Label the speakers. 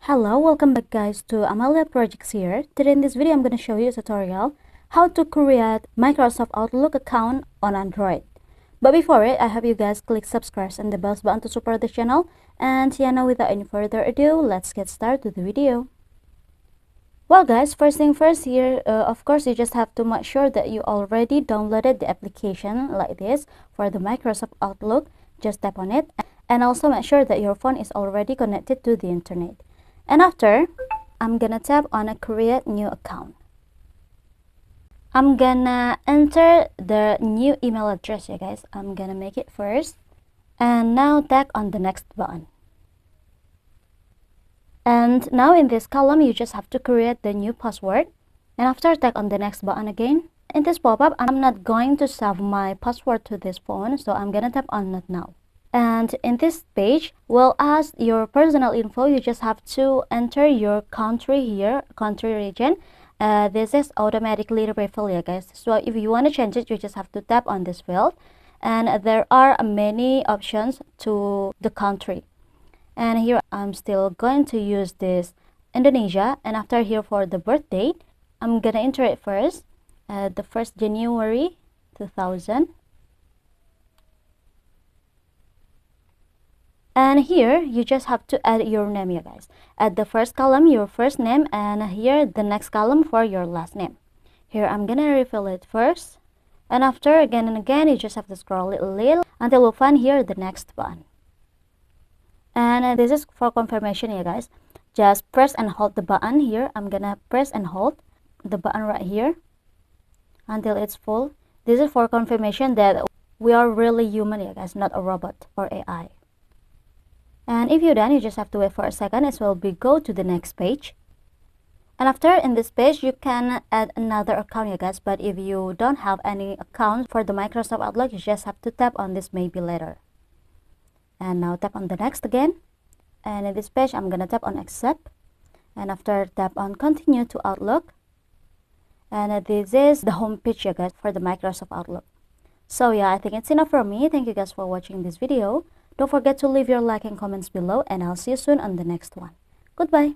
Speaker 1: Hello, welcome back guys to Amalia Projects here. Today in this video I'm going to show you a tutorial how to create Microsoft Outlook account on Android. But before it, I hope you guys click subscribe and the bell button to support the channel. And yeah, now without any further ado, let's get started with the video. Well guys, first thing first here, of course you just have to make sure that you already downloaded the application like this for the Microsoft Outlook. Just tap on it and also make sure that your phone is already connected to the internet. And after, I'm gonna tap on a create new account. I'm gonna enter the new email address, yeah guys. I'm gonna make it first. And now tap on the next button. And now in this column, you just have to create the new password. And after, tap on the next button again. In this pop-up, I'm not going to save my password to this phone, so I'm gonna tap on not now. And in this page, we'll ask your personal info. You just have to enter your country here, country region. This is automatically refilled, yeah guys. So if you want to change it, you just have to tap on this field. And there are many options to the country. And here I'm still going to use this Indonesia. And after here for the birth date, I'm gonna enter it first, the 1st January 2000. And here you just have to add your name, you guys. At the first column your first name, and here the next column for your last name. Here I'm gonna refill it first, and after again and again you just have to scroll a little until we'll find here the next button. And this is for confirmation, you guys. Just press and hold the button here. I'm gonna press and hold the button right here until it's full. This is for confirmation that we are really human, you guys, not a robot or AI. And if you're done, you just have to wait for a second. It will go to the next page. And after, in this page, you can add another account, you guys. But if you don't have any account for the Microsoft Outlook, you just have to tap on this maybe later. And now tap on the next again. And in this page, I'm gonna tap on accept. And after, tap on continue to Outlook. And this is the home page, you guys, for the Microsoft Outlook. So yeah, I think it's enough for me. Thank you guys for watching this video. Don't forget to leave your like and comments below, and I'll see you soon on the next one. Goodbye.